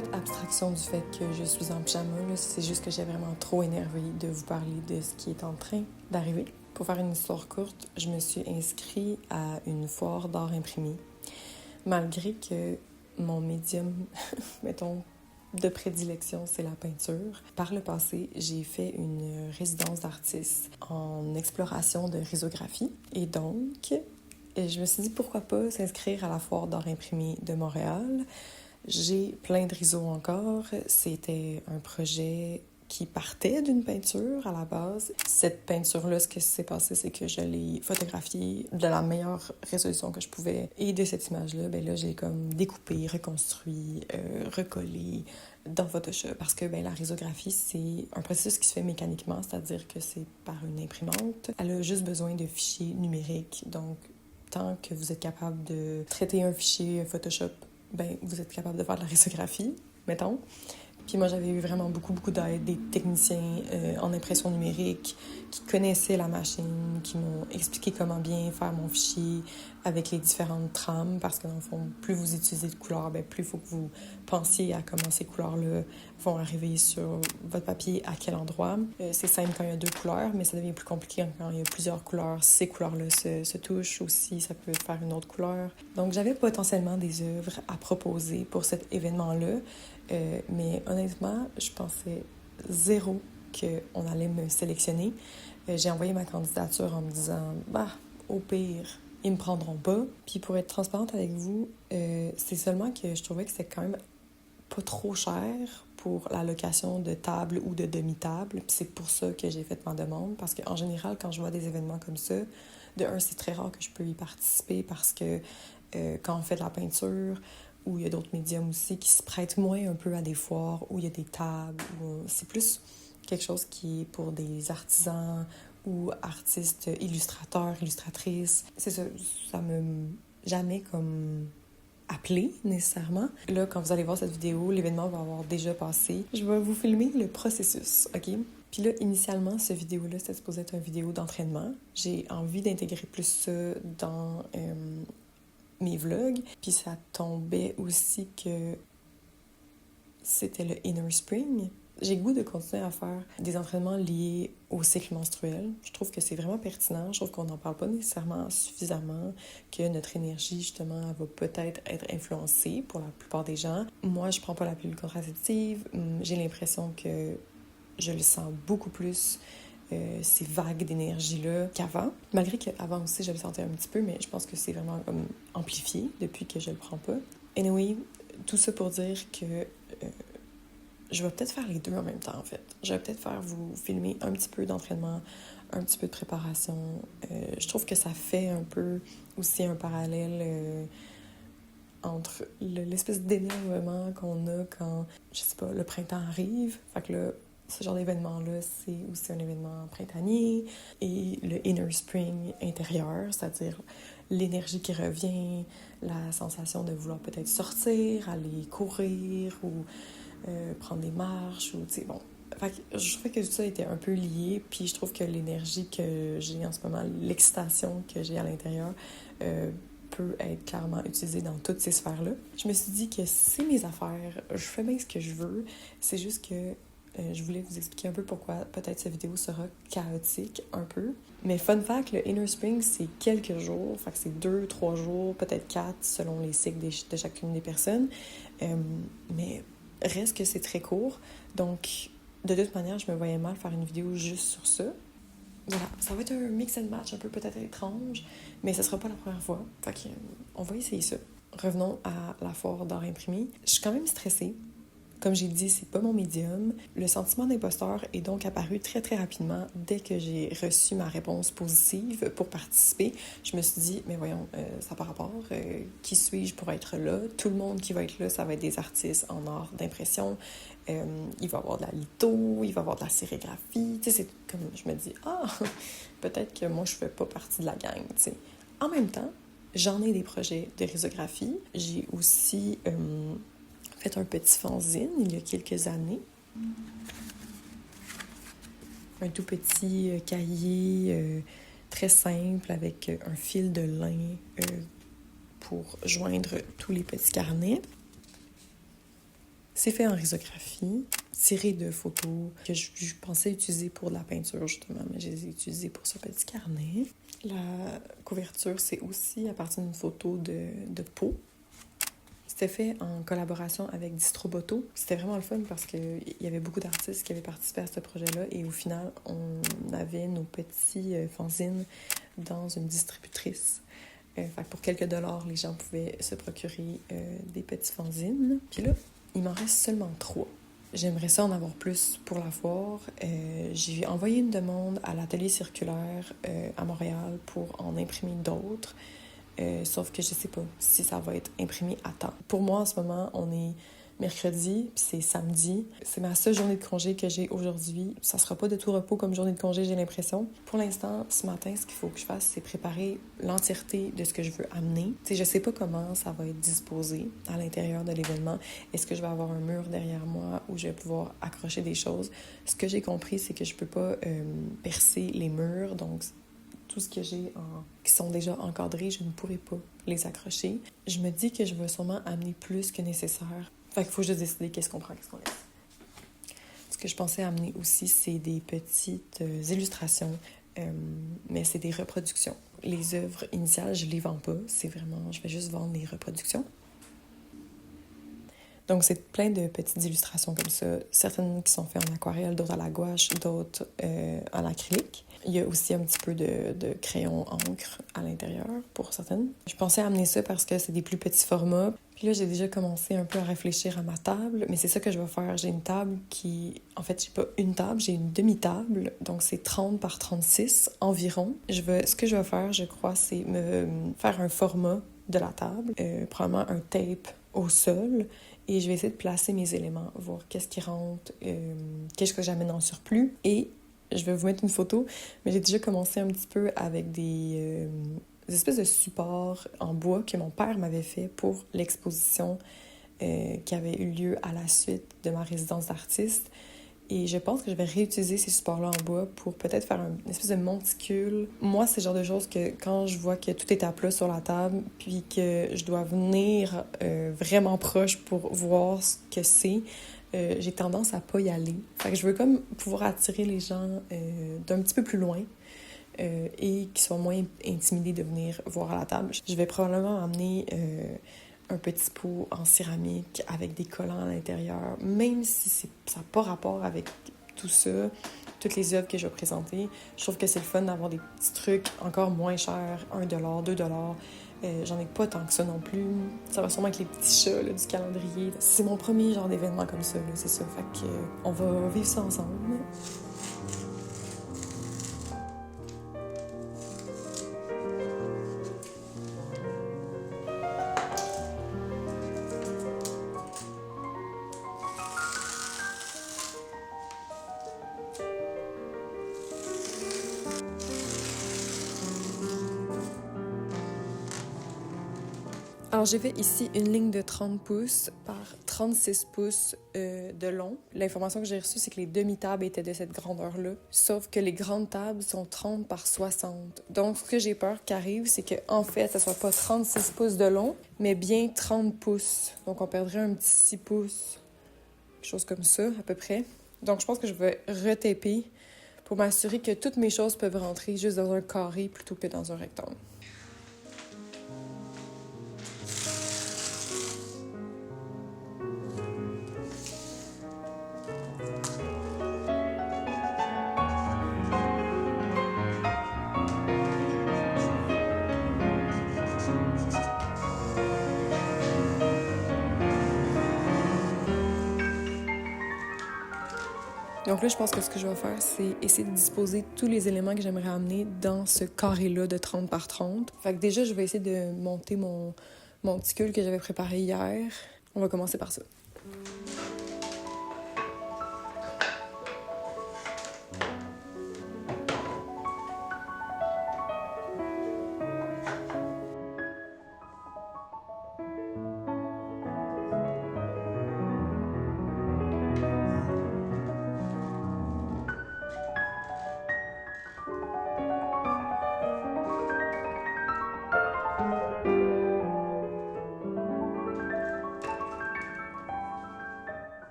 fait abstraction du fait que je suis en pyjama. C'est juste que j'ai vraiment trop énervé de vous parler de ce qui est en train d'arriver. Pour faire une histoire courte, je me suis inscrite à une foire d'art imprimé. Malgré que mon médium, mettons, de prédilection, c'est la peinture. Par le passé, j'ai fait une résidence d'artiste en exploration de risographie. Et donc, je me suis dit pourquoi pas s'inscrire à la foire d'art imprimé de Montréal. J'ai plein de risos encore. C'était un projet qui partait d'une peinture à la base. Cette peinture-là, ce qui s'est passé, c'est que je l'ai photographiée de la meilleure résolution que je pouvais. Et de cette image-là, ben là, j'ai comme découpé, reconstruit, recollé dans Photoshop. Parce que la risographie, c'est un processus qui se fait mécaniquement, c'est-à-dire que c'est par une imprimante. Elle a juste besoin de fichiers numériques. Donc, tant que vous êtes capable de traiter un fichier Photoshop, vous êtes capable de faire de la risographie, mettons. Puis moi, j'avais eu vraiment beaucoup d'aide, des techniciens en impression numérique qui connaissaient la machine, qui m'ont expliqué comment bien faire mon fichier avec les différentes trames, parce que dans le fond, plus vous utilisez de couleurs, plus il faut que vous pensiez à comment ces couleurs-là vont arriver sur votre papier, à quel endroit. C'est simple quand il y a 2 couleurs, mais ça devient plus compliqué quand il y a plusieurs couleurs. Si ces couleurs-là se touchent aussi, ça peut faire une autre couleur. Donc, j'avais potentiellement des œuvres à proposer pour cet événement-là. Mais honnêtement, je pensais zéro qu'on allait me sélectionner. J'ai envoyé ma candidature en me disant, au pire, ils me prendront pas. Puis pour être transparente avec vous, c'est seulement que je trouvais que c'était quand même pas trop cher pour la location de table ou de demi-table. Puis c'est pour ça que j'ai fait ma demande, parce qu'en général, quand je vois des événements comme ça, de un, c'est très rare que je peux y participer parce que quand on fait de la peinture, ou il y a d'autres médiums aussi qui se prêtent moins un peu à des foires où il y a des tables. C'est plus quelque chose qui est pour des artisans ou artistes illustrateurs, illustratrices. C'est ça, ça m'a jamais comme appelé nécessairement. Là, quand vous allez voir cette vidéo, l'événement va avoir déjà passé. Je vais vous filmer le processus, OK? Puis là, initialement, cette vidéo-là, c'était supposé être une vidéo d'entraînement. J'ai envie d'intégrer plus ça dans mes vlogs. Puis ça tombait aussi que c'était le Inner Spring. J'ai le goût de continuer à faire des entraînements liés au cycle menstruel. Je trouve que c'est vraiment pertinent. Je trouve qu'on n'en parle pas nécessairement suffisamment, que notre énergie, justement, elle va peut-être être influencée pour la plupart des gens. Moi, je prends pas la pilule contraceptive. J'ai l'impression que je le sens beaucoup plus, ces vagues d'énergie-là qu'avant. Malgré qu'avant aussi, je le sentais un petit peu, mais je pense que c'est vraiment comme amplifié depuis que je le prends pas. Anyway, tout ça pour dire que je vais peut-être faire les deux en même temps, en fait. Je vais peut-être faire vous filmer un petit peu d'entraînement, un petit peu de préparation. Je trouve que ça fait un peu aussi un parallèle entre l'espèce d'énervement qu'on a quand, je sais pas, le printemps arrive. Fait que là, ce genre d'événement-là, c'est aussi un événement printanier. Et le inner spring intérieur, c'est-à-dire l'énergie qui revient, la sensation de vouloir peut-être sortir, aller courir ou prendre des marches. Ou, bon. Fait que je trouvais que tout ça était un peu lié. Puis je trouve que l'énergie que j'ai en ce moment, l'excitation que j'ai à l'intérieur, peut être clairement utilisée dans toutes ces sphères-là. Je me suis dit que c'est mes affaires, je fais bien ce que je veux. C'est juste que je voulais vous expliquer un peu pourquoi peut-être cette vidéo sera chaotique un peu. Mais fun fact, le Inner Spring, c'est quelques jours. Fait que c'est 2-3 jours, peut-être 4, selon les cycles de chacune des personnes. Mais reste que c'est très court. Donc, de toute manière, je me voyais mal faire une vidéo juste sur ça. Voilà, ça va être un mix and match un peu peut-être étrange, mais ce sera pas la première fois. Fait que, on va essayer ça. Revenons à la foire d'art imprimé. Je suis quand même stressée. Comme j'ai dit, c'est pas mon médium. Le sentiment d'imposteur est donc apparu très rapidement dès que j'ai reçu ma réponse positive pour participer. Je me suis dit, mais voyons, ça n'a pas rapport. Qui suis-je pour être là? Tout le monde qui va être là, ça va être des artistes en art d'impression. Il va y avoir de la litho, il va y avoir de la sérigraphie. Tu sais, c'est comme, je me dis, peut-être que moi, je fais pas partie de la gang, tu sais. En même temps, j'en ai des projets de risographie. J'ai aussi fait un petit fanzine il y a quelques années. Un tout petit cahier très simple avec un fil de lin pour joindre tous les petits carnets. C'est fait en risographie, tiré de photos que je pensais utiliser pour de la peinture, justement, mais je les ai utilisées pour ce petit carnet. La couverture, c'est aussi à partir d'une photo de peau. C'était fait en collaboration avec Distroboto. C'était vraiment le fun parce qu'il y avait beaucoup d'artistes qui avaient participé à ce projet-là et au final, on avait nos petits fanzines dans une distributrice. Fait que pour quelques dollars, les gens pouvaient se procurer des petits fanzines. Puis là, il m'en reste seulement 3. J'aimerais ça en avoir plus pour la foire. J'ai envoyé une demande à l'atelier circulaire à Montréal pour en imprimer d'autres. Sauf que je sais pas si ça va être imprimé à temps. Pour moi, en ce moment, on est mercredi, puis c'est samedi. C'est ma seule journée de congé que j'ai aujourd'hui. Ça sera pas de tout repos comme journée de congé, j'ai l'impression. Pour l'instant, ce matin, ce qu'il faut que je fasse, c'est préparer l'entièreté de ce que je veux amener. Tu sais, je sais pas comment ça va être disposé à l'intérieur de l'événement. Est-ce que je vais avoir un mur derrière moi où je vais pouvoir accrocher des choses? Ce que j'ai compris, c'est que je peux pas percer les murs, donc tout ce que j'ai qui sont déjà encadrés, je ne pourrai pas les accrocher. Je me dis que je vais sûrement amener plus que nécessaire. Fait qu'il faut juste décider qu'est-ce qu'on prend, qu'est-ce qu'on laisse. Ce que je pensais amener aussi, c'est des petites illustrations, mais c'est des reproductions. Les œuvres initiales, je les vends pas. C'est vraiment, je vais juste vendre les reproductions. Donc, c'est plein de petites illustrations comme ça. Certaines qui sont faites en aquarelle, d'autres à la gouache, d'autres en acrylique. Il y a aussi un petit peu de crayon encre à l'intérieur pour certaines. Je pensais amener ça parce que c'est des plus petits formats. Puis là, j'ai déjà commencé un peu à réfléchir à ma table, mais c'est ça que je vais faire. J'ai une table qui... En fait, j'ai pas une table, j'ai une demi-table. Donc, c'est 30 par 36 environ. Ce que je vais faire, je crois, c'est me faire un format de la table, probablement un tape au sol, et je vais essayer de placer mes éléments, voir qu'est-ce qui rentre, qu'est-ce que j'amène en surplus, et je vais vous mettre une photo, mais j'ai déjà commencé un petit peu avec des espèces de supports en bois que mon père m'avait fait pour l'exposition qui avait eu lieu à la suite de ma résidence d'artiste. Et je pense que je vais réutiliser ces supports-là en bois pour peut-être faire une espèce de monticule. Moi, c'est le genre de choses que quand je vois que tout est à plat sur la table, puis que je dois venir vraiment proche pour voir ce que c'est, j'ai tendance à pas y aller. Fait que je veux comme pouvoir attirer les gens d'un petit peu plus loin et qu'ils soient moins intimidés de venir voir à la table. Je vais probablement amener un petit pot en céramique avec des collants à l'intérieur, même si ça n'a pas rapport avec tout ça, toutes les œuvres que je vais présenter. Je trouve que c'est le fun d'avoir des petits trucs encore moins chers, 1$, 2$. J'en ai pas tant que ça non plus. Ça va sûrement avec les petits chats là, du calendrier. C'est mon premier genre d'événement comme ça, là, c'est ça. Fait que on va vivre ça ensemble. Alors, j'ai fait ici une ligne de 30 pouces par 36 pouces de long. L'information que j'ai reçue, c'est que les demi-tables étaient de cette grandeur-là, sauf que les grandes tables sont 30 par 60. Donc, ce que j'ai peur qu'arrive, c'est qu'en fait, ça soit pas 36 pouces de long, mais bien 30 pouces. Donc, on perdrait un petit 6 pouces, quelque chose comme ça, à peu près. Donc, je pense que je vais retaper pour m'assurer que toutes mes choses peuvent rentrer juste dans un carré plutôt que dans un rectangle. Donc là, je pense que ce que je vais faire, c'est essayer de disposer tous les éléments que j'aimerais amener dans ce carré-là de 30 par 30. Fait que déjà, je vais essayer de monter mon monticule que j'avais préparé hier. On va commencer par ça.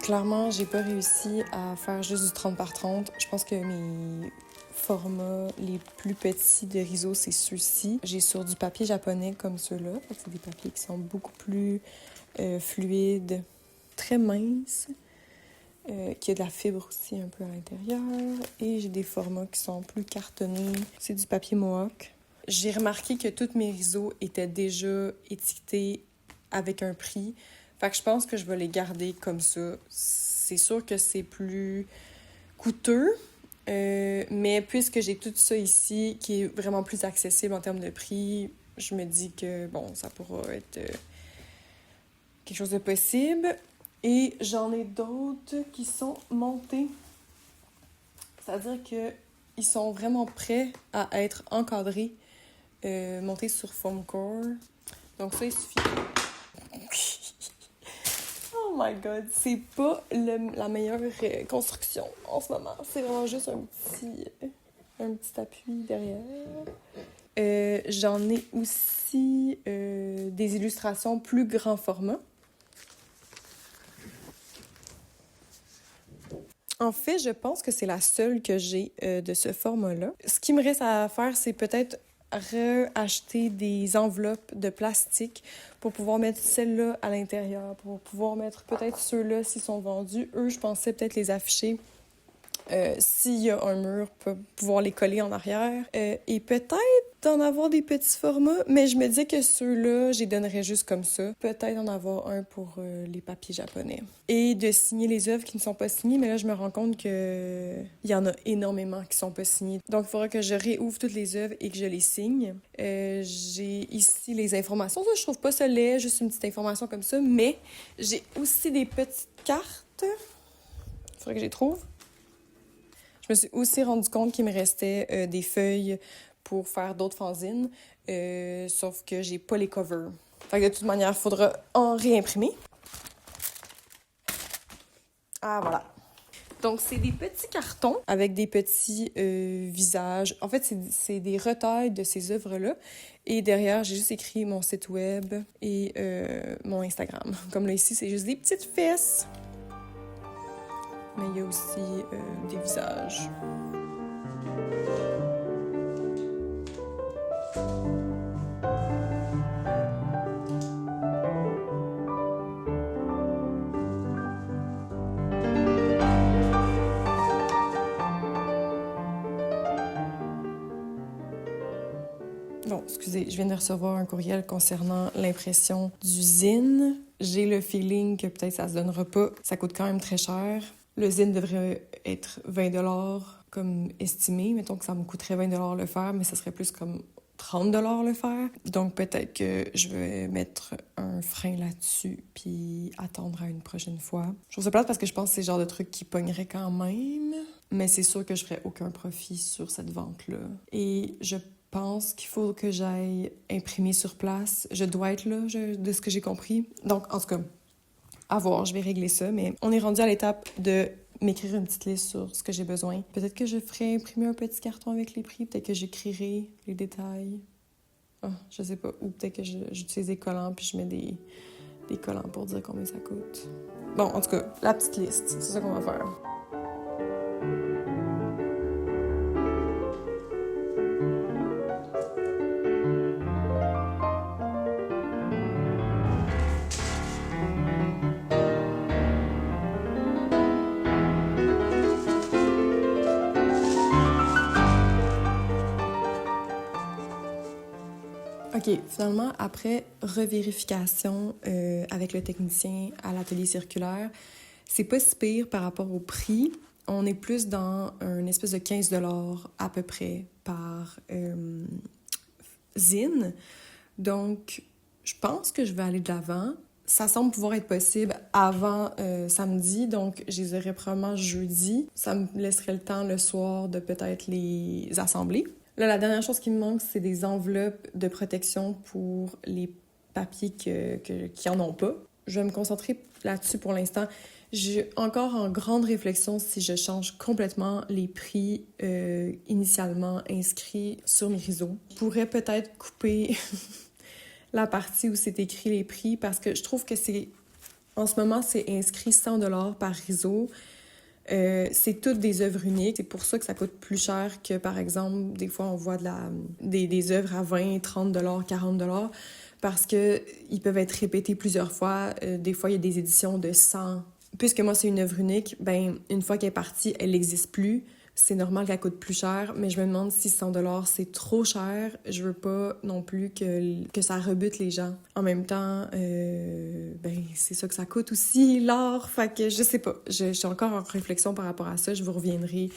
Clairement, j'ai pas réussi à faire juste du 30 par 30. Je pense que mes formats les plus petits de riso, c'est ceux-ci. J'ai sur du papier japonais comme ceux-là. C'est des papiers qui sont beaucoup plus fluides, très minces, qui a de la fibre aussi un peu à l'intérieur. Et j'ai des formats qui sont plus cartonnés. C'est du papier Mohawk. J'ai remarqué que tous mes risos étaient déjà étiquetés avec un prix. Fait que je pense que je vais les garder comme ça. C'est sûr que c'est plus coûteux, mais puisque j'ai tout ça ici qui est vraiment plus accessible en termes de prix, je me dis que, bon, ça pourra être quelque chose de possible. Et j'en ai d'autres qui sont montés. C'est-à-dire qu'ils sont vraiment prêts à être encadrés, montés sur foam core. Donc ça, il suffit... Oh my god, c'est pas la meilleure construction en ce moment. C'est vraiment juste un petit appui derrière. J'en ai aussi des illustrations plus grand format. En fait, je pense que c'est la seule que j'ai de ce format-là. Ce qui me reste à faire, c'est peut-être reacheter des enveloppes de plastique pour pouvoir mettre celles-là à l'intérieur, pour pouvoir mettre peut-être ceux-là s'ils sont vendus. Eux, je pensais peut-être les afficher s'il y a un mur, pouvoir les coller en arrière. Et peut-être d'en avoir des petits formats, mais je me dis que ceux-là, je les donnerais juste comme ça. Peut-être en avoir un pour les papiers japonais. Et de signer les œuvres qui ne sont pas signées, mais là, je me rends compte qu'il y en a énormément qui sont pas signées. Donc, il faudra que je réouvre toutes les œuvres et que je les signe. J'ai ici les informations. Ça, je trouve pas ça laid, juste une petite information comme ça, mais j'ai aussi des petites cartes. Il faudrait que je les trouve. Je me suis aussi rendu compte qu'il me restait des feuilles pour faire d'autres fanzines, sauf que j'ai pas les covers. Fait que de toute manière, il faudra en réimprimer. Ah, voilà. Donc, c'est des petits cartons avec des petits visages. En fait, c'est des retailles de ces œuvres-là. Et derrière, j'ai juste écrit mon site web et mon Instagram. Comme là, ici, c'est juste des petites fesses. Mais il y a aussi des visages. Bon, excusez, je viens de recevoir un courriel concernant l'impression du zine. J'ai le feeling que peut-être ça se donnera pas. Ça coûte quand même très cher. Le zine devrait être 20$ comme estimé. Mettons que ça me coûterait 20$ le faire, mais ça serait plus comme 30$ le faire. Donc peut-être que je vais mettre un frein là-dessus puis attendre à une prochaine fois. Je trouve ça plate parce que je pense que c'est le genre de truc qui pognerait quand même. Mais c'est sûr que je ferais aucun profit sur cette vente-là. Et je pense qu'il faut que j'aille imprimer sur place. Je dois être là, de ce que j'ai compris. Donc, en tout cas, à voir, je vais régler ça. Mais on est rendu à l'étape de m'écrire une petite liste sur ce que j'ai besoin. Peut-être que je ferai imprimer un petit carton avec les prix. Peut-être que j'écrirai les détails. Oh, je sais pas. Ou peut-être que j'utilise des collants puis je mets des collants pour dire combien ça coûte. Bon, en tout cas, la petite liste, c'est ça qu'on va faire. OK, finalement, après revérification avec le technicien à l'atelier circulaire, c'est pas si pire par rapport au prix. On est plus dans une espèce de 15$ à peu près par zine. Donc, je pense que je vais aller de l'avant. Ça semble pouvoir être possible avant samedi, donc je les aurai probablement jeudi. Ça me laisserait le temps le soir de peut-être les assembler. Là, la dernière chose qui me manque, c'est des enveloppes de protection pour les papiers qui en ont pas. Je vais me concentrer là-dessus pour l'instant. J'ai encore en grande réflexion si je change complètement les prix initialement inscrits sur mes réseaux. Je pourrais peut-être couper la partie où c'est écrit les prix parce que je trouve que c'est En ce moment, c'est inscrit 100 $ par réseau. C'est toutes des œuvres uniques. C'est pour ça que ça coûte plus cher que, par exemple, des fois, on voit des œuvres à 20, 30 $, 40 $, parce qu'ils peuvent être répétés plusieurs fois. Des fois, il y a des éditions de 100. Puisque moi, c'est une œuvre unique, ben une fois qu'elle est partie, elle n'existe plus. C'est normal qu'elle coûte plus cher, mais je me demande si 100 $ c'est trop cher. Je veux pas non plus que ça rebute les gens. En même temps, ben c'est ça que ça coûte aussi, l'art. Fait que je sais pas. Je suis encore en réflexion par rapport à ça. Je vous reviendrai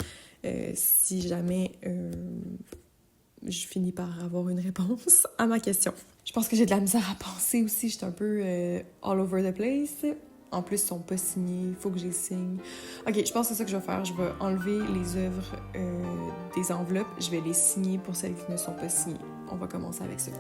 si jamais je finis par avoir une réponse à ma question. Je pense que j'ai de la misère à penser aussi. Je suis un peu all over the place. En plus, ils sont pas signés, il faut que je les signe. Ok, je pense que c'est ça que je vais faire. Je vais enlever les œuvres des enveloppes. Je vais les signer pour celles qui ne sont pas signées. On va commencer avec ça.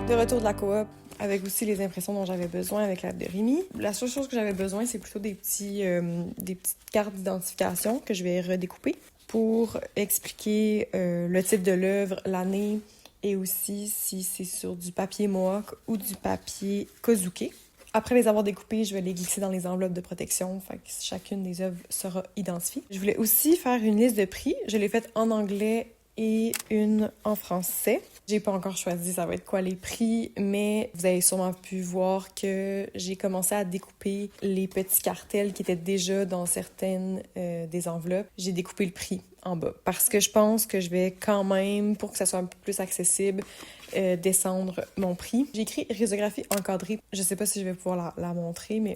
De retour de la coop, avec aussi les impressions dont j'avais besoin avec l'aide de Rémi. La seule chose que j'avais besoin, c'est plutôt des petites cartes d'identification que je vais redécouper pour expliquer le type de l'œuvre, l'année et aussi si c'est sur du papier Mohawk ou du papier Kozuke. Après les avoir découpées, je vais les glisser dans les enveloppes de protection, fait que chacune des œuvres sera identifiée. Je voulais aussi faire une liste de prix. Je l'ai faite en anglais et une en français. J'ai pas encore choisi ça va être quoi les prix, mais vous avez sûrement pu voir que j'ai commencé à découper les petits cartels qui étaient déjà dans certaines des enveloppes. J'ai découpé le prix en bas parce que je pense que je vais quand même, pour que ça soit un peu plus accessible, descendre mon prix. J'ai écrit risographie encadrée. Je sais pas si je vais pouvoir la montrer, mais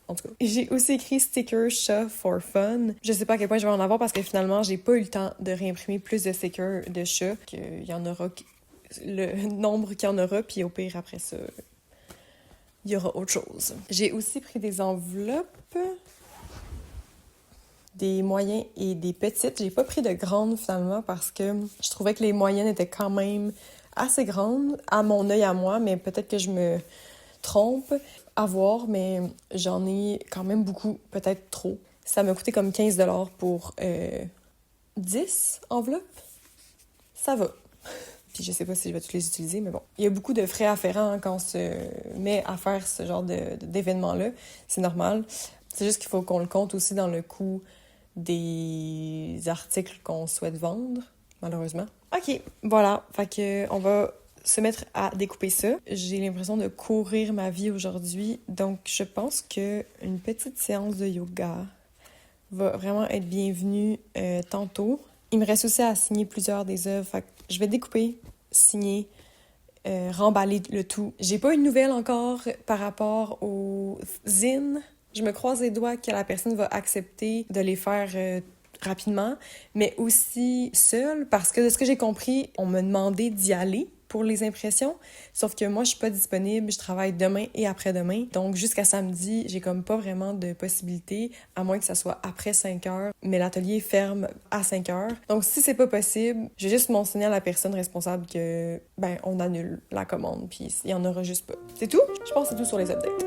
En tout cas, j'ai aussi écrit sticker chat for fun. Je sais pas à quel point je vais en avoir parce que finalement, j'ai pas eu le temps de réimprimer plus de stickers de chat qu'il y en aura le nombre qu'il y en aura, puis au pire, après ça, il y aura autre chose. J'ai aussi pris des enveloppes, des moyennes et des petites. J'ai pas pris de grandes finalement parce que je trouvais que les moyennes étaient quand même assez grandes à mon œil à moi, mais peut-être que je me trompe à voir, mais j'en ai quand même beaucoup, peut-être trop. Ça m'a coûté comme 15$ pour 10 enveloppes. Ça va. Puis je sais pas si je vais toutes les utiliser, mais bon. Il y a beaucoup de frais afférents hein, quand on se met à faire ce genre d'événement-là. C'est normal. C'est juste qu'il faut qu'on le compte aussi dans le coût des articles qu'on souhaite vendre, malheureusement. OK, voilà. Fait que on va se mettre à découper ça. J'ai l'impression de courir ma vie aujourd'hui, donc je pense que une petite séance de yoga va vraiment être bienvenue tantôt. Il me reste aussi à signer plusieurs des œuvres, fait que je vais découper, signer, remballer le tout. J'ai pas eu de nouvelles encore par rapport aux zines. Je me croise les doigts que la personne va accepter de les faire rapidement, mais aussi seule, parce que de ce que j'ai compris, on m'a demandé d'y aller pour les impressions, sauf que moi, je suis pas disponible, je travaille demain et après-demain, donc jusqu'à samedi, j'ai comme pas vraiment de possibilité, à moins que ça soit après 5 heures, mais l'atelier ferme à 5 heures. Donc si c'est pas possible, je vais juste mentionner à la personne responsable que, on annule la commande, puis il y en aura juste pas. C'est tout? Je pense que c'est tout sur les updates.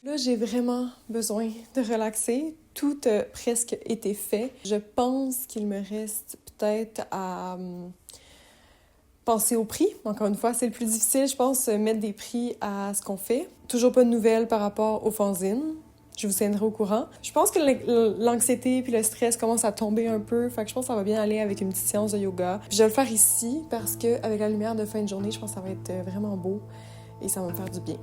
Là, j'ai vraiment besoin de relaxer. Tout a presque été fait. Je pense qu'il me reste peut-être à penser au prix. Encore une fois, c'est le plus difficile, je pense, mettre des prix à ce qu'on fait. Toujours pas de nouvelles par rapport aux fanzines. Je vous tiendrai au courant. Je pense que l'anxiété puis le stress commencent à tomber un peu. Fait que je pense que ça va bien aller avec une petite séance de yoga. Puis je vais le faire ici parce que avec la lumière de fin de journée, je pense que ça va être vraiment beau et ça va me faire du bien.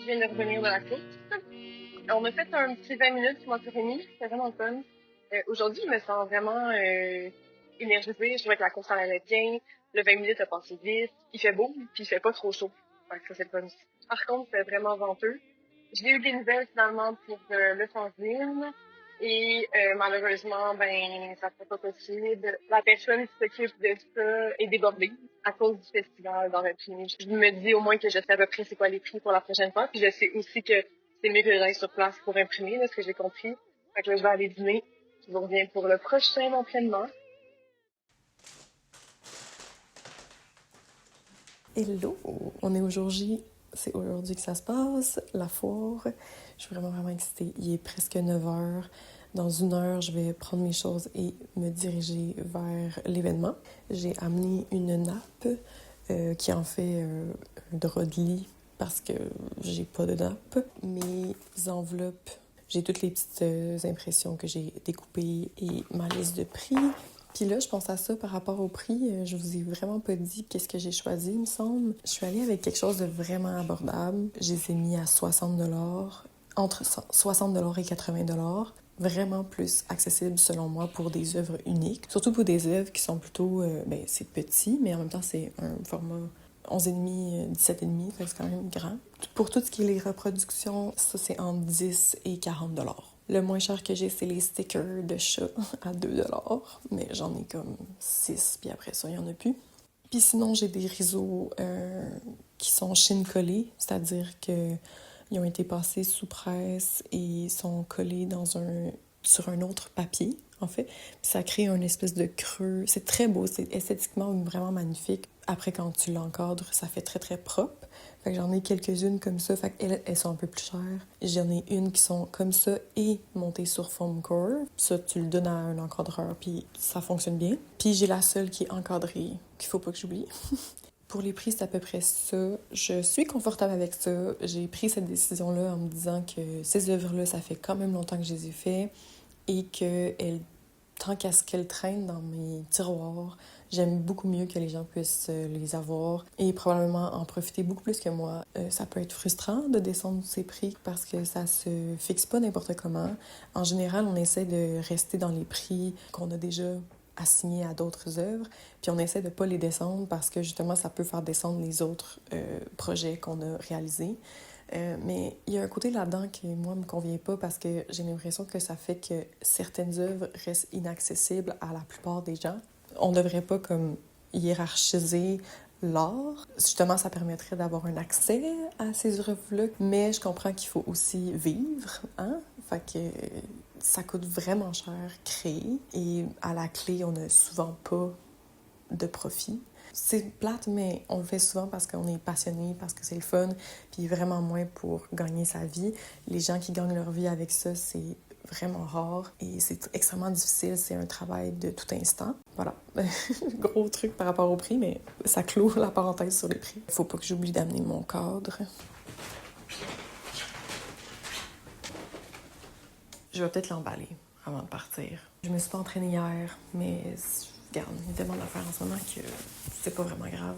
Je viens de revenir de la course. On a fait un petit 20 minutes sur Montérémy. C'était vraiment fun. Aujourd'hui, je me sens vraiment énergisée. Je trouvais que la course allait bien. Le 20 minutes a passé vite. Il fait beau, puis il fait pas trop chaud. Fait que ça, c'est le fun. Par contre, c'est vraiment venteux. J'ai eu des nouvelles finalement pour le fanzine. Et malheureusement, ben, ça serait pas possible. La personne qui s'occupe de ça est débordée à cause du festival dans le film. Je me dis au moins que je sais à peu près c'est quoi les prix pour la prochaine fois. Puis je sais aussi que c'est mieux que j'aille sur place pour imprimer, là, ce que j'ai compris. Fait que là, je vais aller dîner. Je vous reviens pour le prochain entraînement. Hello! On est au jour J. C'est aujourd'hui que ça se passe, la foire. Je suis vraiment excitée. Il est presque 9 heures. Dans 1 heure, je vais prendre mes choses et me diriger vers l'événement. J'ai amené une nappe qui en fait un drap de lit parce que j'ai pas de nappe. Mes enveloppes, j'ai toutes les petites impressions que j'ai découpées et ma liste de prix. Puis là, je pense à ça par rapport au prix. Je vous ai vraiment pas dit qu'est-ce que j'ai choisi, il me semble. Je suis allée avec quelque chose de vraiment abordable. Je les ai mis à 60 $, entre 60 $ et 80 $. Vraiment plus accessible selon moi pour des œuvres uniques. Surtout pour des œuvres qui sont plutôt, c'est petit, mais en même temps, c'est un format 11,5, 17,5, fait que c'est quand même grand. Pour tout ce qui est les reproductions, ça c'est entre 10 et 40 $. Le moins cher que j'ai, c'est les stickers de chat à 2 $, mais j'en ai comme 6, puis après ça, il n'y en a plus. Puis sinon, j'ai des riseaux qui sont chine-collés, c'est-à-dire qu'ils ont été passés sous presse et sont collés sur un autre papier, en fait. Puis ça crée une espèce de creux. C'est très beau, c'est esthétiquement vraiment magnifique. Après, quand tu l'encadres, ça fait très, très propre. Fait que j'en ai quelques-unes comme ça. Fait qu'elles sont un peu plus chères. J'en ai une qui sont comme ça et montées sur foam core. Ça, tu le donnes à un encadreur, puis ça fonctionne bien. Puis j'ai la seule qui est encadrée, qu'il faut pas que j'oublie. Pour les prix, c'est à peu près ça. Je suis confortable avec ça. J'ai pris cette décision-là en me disant que ces œuvres-là, ça fait quand même longtemps que je les ai faites et que tant qu'à ce qu'elles traînent dans mes tiroirs, j'aime beaucoup mieux que les gens puissent les avoir et probablement en profiter beaucoup plus que moi. Ça peut être frustrant de descendre ces prix parce que ça se fixe pas n'importe comment. En général, on essaie de rester dans les prix qu'on a déjà assignés à d'autres œuvres, puis on essaie de pas les descendre parce que justement, ça peut faire descendre les autres projets qu'on a réalisés. Mais il y a un côté là-dedans qui, moi, me convient pas parce que j'ai l'impression que ça fait que certaines œuvres restent inaccessibles à la plupart des gens. On devrait pas comme hiérarchiser l'art. Justement, ça permettrait d'avoir un accès à ces œuvres-là, mais je comprends qu'il faut aussi vivre, hein? Fait que ça coûte vraiment cher créer et à la clé, on n'a souvent pas de profit. C'est plate, mais on le fait souvent parce qu'on est passionné, parce que c'est le fun, puis vraiment moins pour gagner sa vie. Les gens qui gagnent leur vie avec ça, c'est vraiment rare et c'est extrêmement difficile. C'est un travail de tout instant. Voilà. Gros truc par rapport au prix, mais ça clôt la parenthèse sur les prix. Il faut pas que j'oublie d'amener mon cadre. Je vais peut-être l'emballer avant de partir. Je me suis pas entraînée hier, mais regarde, il y a tellement d'affaires en ce moment que c'est pas vraiment grave.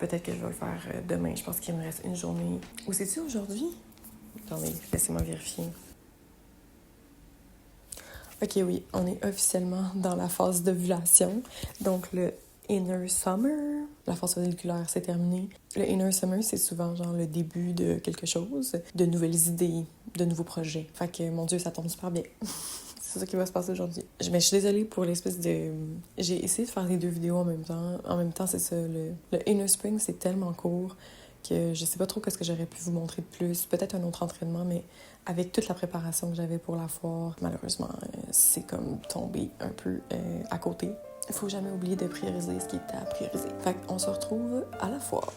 Peut-être que je vais le faire demain. Je pense qu'il me reste une journée. Ou c'est-tu aujourd'hui? Attendez, laissez-moi vérifier. Ok, oui, on est officiellement dans la phase d'ovulation. Donc, le inner summer, la phase folliculaire, c'est terminé. Le inner summer, c'est souvent genre le début de quelque chose, de nouvelles idées, de nouveaux projets. Fait que, mon Dieu, ça tombe super bien. c'est ça qui va se passer aujourd'hui. Mais je suis désolée pour l'espèce de... J'ai essayé de faire les 2 vidéos en même temps. En même temps, c'est ça, le Inner Spring, c'est tellement court que je sais pas trop qu'est-ce que j'aurais pu vous montrer de plus. Peut-être un autre entraînement, mais avec toute la préparation que j'avais pour la foire, malheureusement, c'est comme tombé un peu à côté. Il faut jamais oublier de prioriser ce qui est à prioriser. Fait qu'on se retrouve à la foire.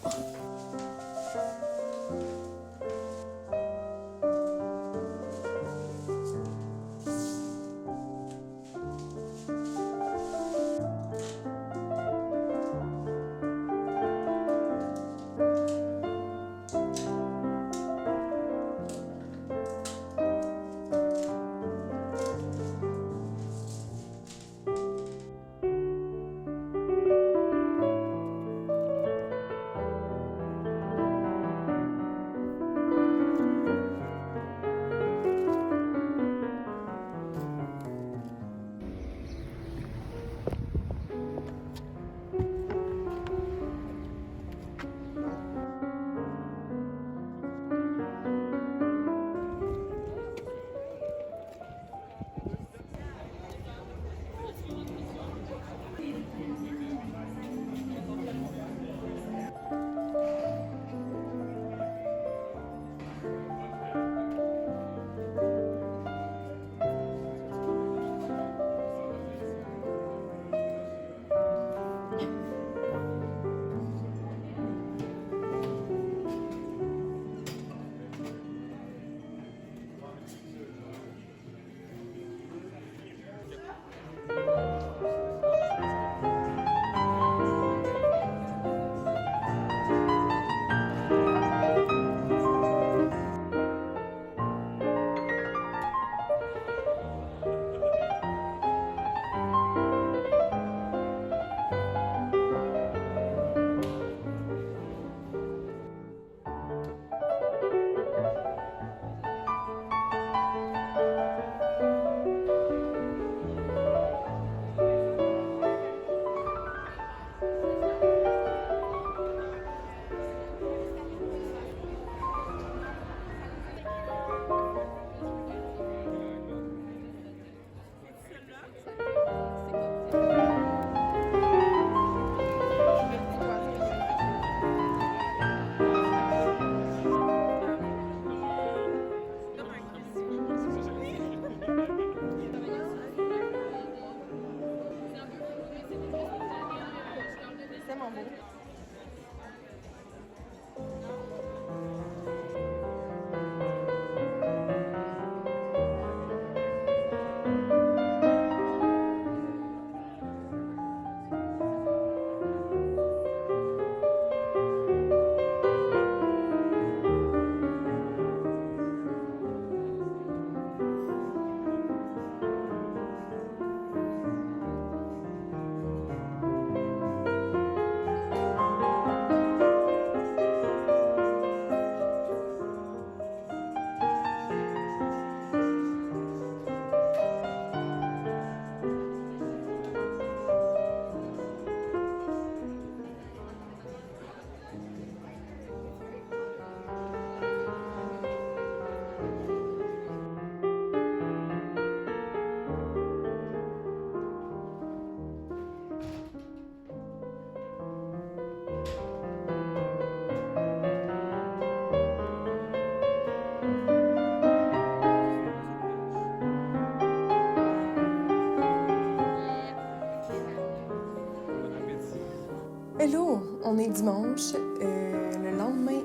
Hello, on est dimanche, le lendemain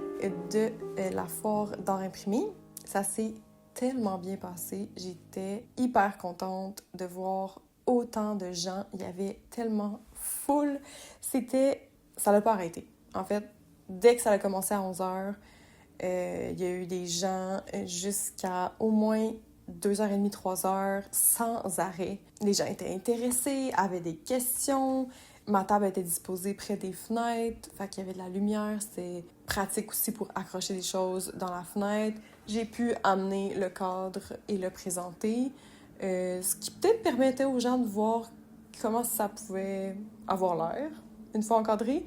de la foire d'art imprimé. Ça s'est tellement bien passé. J'étais hyper contente de voir autant de gens. Il y avait tellement full. Ça n'a pas arrêté. En fait, dès que ça a commencé à 11h, il y a eu des gens jusqu'à au moins 2h30, 3h, sans arrêt. Les gens étaient intéressés, avaient des questions. Ma table était disposée près des fenêtres, fait qu'il y avait de la lumière. C'était pratique aussi pour accrocher des choses dans la fenêtre. J'ai pu amener le cadre et le présenter, ce qui peut-être permettait aux gens de voir comment ça pouvait avoir l'air une fois encadré.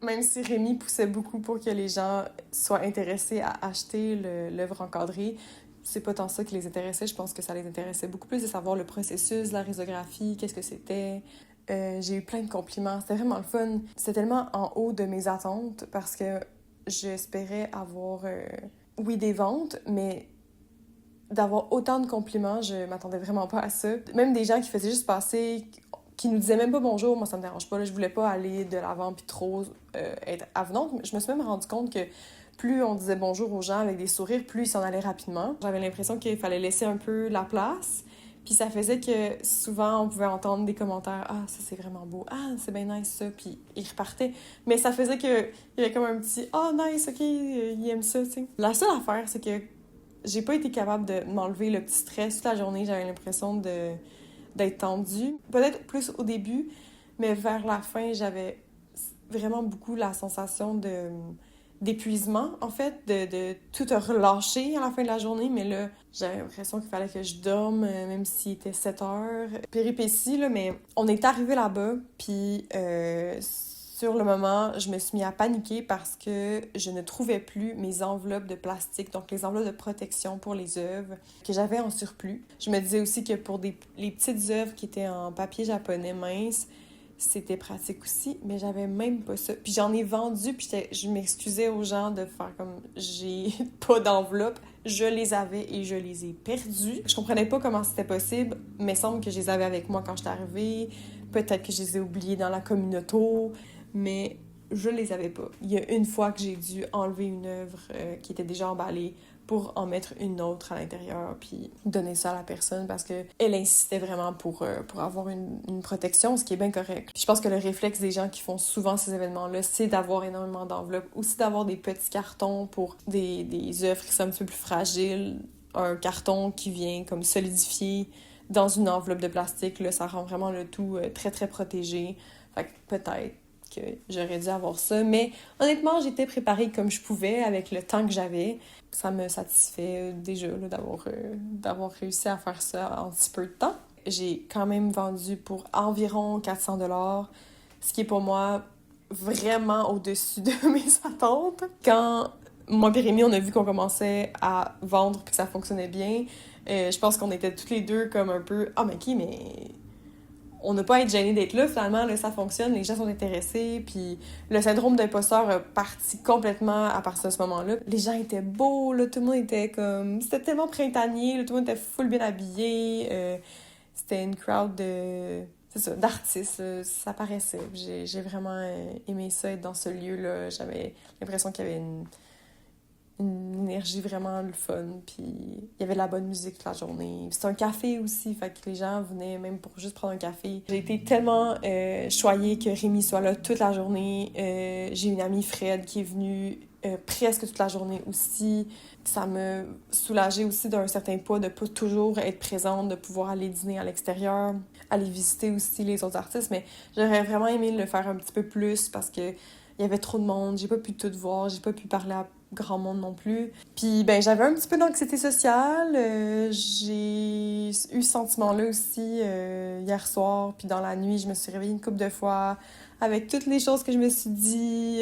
Même si Rémi poussait beaucoup pour que les gens soient intéressés à acheter l'œuvre encadrée, c'est pas tant ça qui les intéressait. Je pense que ça les intéressait beaucoup plus de savoir le processus, la risographie, qu'est-ce que c'était. J'ai eu plein de compliments. C'était vraiment le fun. C'était tellement en haut de mes attentes parce que j'espérais avoir, oui, des ventes, mais d'avoir autant de compliments, je m'attendais vraiment pas à ça. Même des gens qui faisaient juste passer, qui nous disaient même pas bonjour, moi ça me dérange pas, là, je voulais pas aller de l'avant puis trop être avenante. Je me suis même rendu compte que plus on disait bonjour aux gens avec des sourires, plus ils s'en allaient rapidement. J'avais l'impression qu'il fallait laisser un peu la place. Puis ça faisait que souvent, on pouvait entendre des commentaires « Ah, ça c'est vraiment beau. Ah, c'est bien nice ça. » Puis ils repartaient. Mais ça faisait qu'il y avait comme un petit « Ah, nice, ok, il aime ça. » tu sais. La seule affaire, c'est que j'ai pas été capable de m'enlever le petit stress toute la journée. J'avais l'impression d'être tendue. Peut-être plus au début, mais vers la fin, j'avais vraiment beaucoup la sensation d'épuisement, en fait, de tout relâcher à la fin de la journée. Mais là, j'avais l'impression qu'il fallait que je dorme, même s'il était 7 heures. Péripétie, là, mais on est arrivé là-bas, puis sur le moment, je me suis mis à paniquer parce que je ne trouvais plus mes enveloppes de plastique, donc les enveloppes de protection pour les œuvres que j'avais en surplus. Je me disais aussi que pour les petites œuvres qui étaient en papier japonais mince, c'était pratique aussi, mais j'avais même pas ça. Puis j'en ai vendu, puis je m'excusais aux gens de faire comme j'ai pas d'enveloppe. Je les avais et je les ai perdues. Je comprenais pas comment c'était possible, mais il semble que je les avais avec moi quand j'étais arrivée. Peut-être que je les ai oubliés dans la communauté, mais je les avais pas. Il y a une fois que j'ai dû enlever une œuvre qui était déjà emballée pour en mettre une autre à l'intérieur, puis donner ça à la personne parce qu'elle insistait vraiment pour avoir une protection, ce qui est bien correct. Puis je pense que le réflexe des gens qui font souvent ces événements-là, c'est d'avoir énormément d'enveloppes, aussi d'avoir des petits cartons pour des œuvres qui sont un petit peu plus fragiles, un carton qui vient comme solidifier dans une enveloppe de plastique, là, ça rend vraiment le tout très, très protégé. Fait que peut-être que j'aurais dû avoir ça, mais honnêtement, j'étais préparée comme je pouvais avec le temps que j'avais. Ça me satisfait déjà là, d'avoir réussi à faire ça en si peu de temps. J'ai quand même vendu pour environ 400$, ce qui est pour moi vraiment au-dessus de mes attentes. Quand moi et Rémi, on a vu qu'on commençait à vendre et que ça fonctionnait bien, je pense qu'on était toutes les deux comme un peu « Ah, mais qui, mais... » On n'a pas à être gêné d'être là, finalement, là, ça fonctionne, les gens sont intéressés, puis le syndrome d'imposteur a parti complètement à partir de ce moment-là. Les gens étaient beaux, là, tout le monde était comme... C'était tellement printanier, là, tout le monde était full bien habillé, c'était une crowd c'est ça, d'artistes, ça paraissait. J'ai vraiment aimé ça, être dans ce lieu-là, j'avais l'impression qu'il y avait une énergie vraiment le fun, puis il y avait de la bonne musique toute la journée. C'était un café aussi, fait que les gens venaient même pour juste prendre un café. J'ai été tellement choyée que Rémi soit là toute la journée. J'ai une amie, Fred, qui est venue presque toute la journée aussi. Ça me soulageait aussi d'un certain poids de pas toujours être présente, de pouvoir aller dîner à l'extérieur, aller visiter aussi les autres artistes, mais j'aurais vraiment aimé le faire un petit peu plus parce que il y avait trop de monde, j'ai pas pu tout voir, j'ai pas pu parler à grand monde non plus. Puis, ben, j'avais un petit peu d'anxiété sociale. J'ai eu ce sentiment-là aussi hier soir. Puis dans la nuit, je me suis réveillée une couple de fois avec toutes les choses que je me suis dit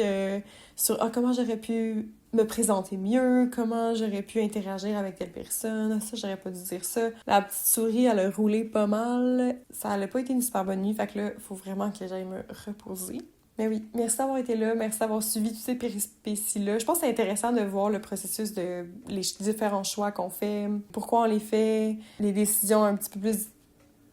sur comment j'aurais pu me présenter mieux, comment j'aurais pu interagir avec telle personne. Ça, j'aurais pas dû dire ça. La petite souris, elle a roulé pas mal. Ça n'a pas été une super bonne nuit. Fait que là, il faut vraiment que j'aille me reposer. Mais oui, merci d'avoir été là, merci d'avoir suivi toutes ces péripéties-là. Je pense que c'est intéressant de voir le processus de les différents choix qu'on fait, pourquoi on les fait, les décisions un petit peu plus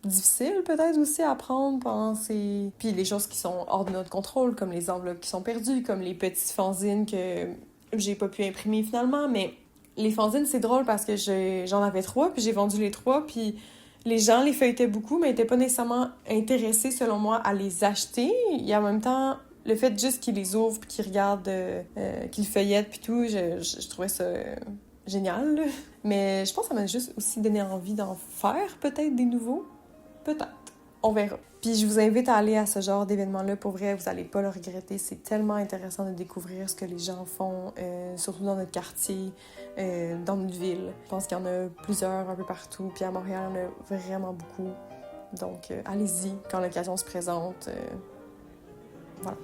difficiles peut-être aussi à prendre pendant ces... Puis les choses qui sont hors de notre contrôle, comme les enveloppes qui sont perdues, comme les petites fanzines que j'ai pas pu imprimer finalement. Mais les fanzines, c'est drôle parce que j'en avais 3, puis j'ai vendu les 3, puis... Les gens les feuilletaient beaucoup, mais n'étaient pas nécessairement intéressés, selon moi, à les acheter. Il y a en même temps le fait juste qu'ils les ouvrent puis qu'ils regardent, qu'ils feuillettent puis tout, je trouvais ça génial. Mais je pense que ça m'a juste aussi donné envie d'en faire peut-être des nouveaux. Peut-être. On verra. Puis je vous invite à aller à ce genre d'événement-là. Pour vrai, vous n'allez pas le regretter. C'est tellement intéressant de découvrir ce que les gens font, surtout dans notre quartier, dans notre ville. Je pense qu'il y en a plusieurs un peu partout. Puis à Montréal, il y en a vraiment beaucoup. Donc, allez-y quand l'occasion se présente. Voilà.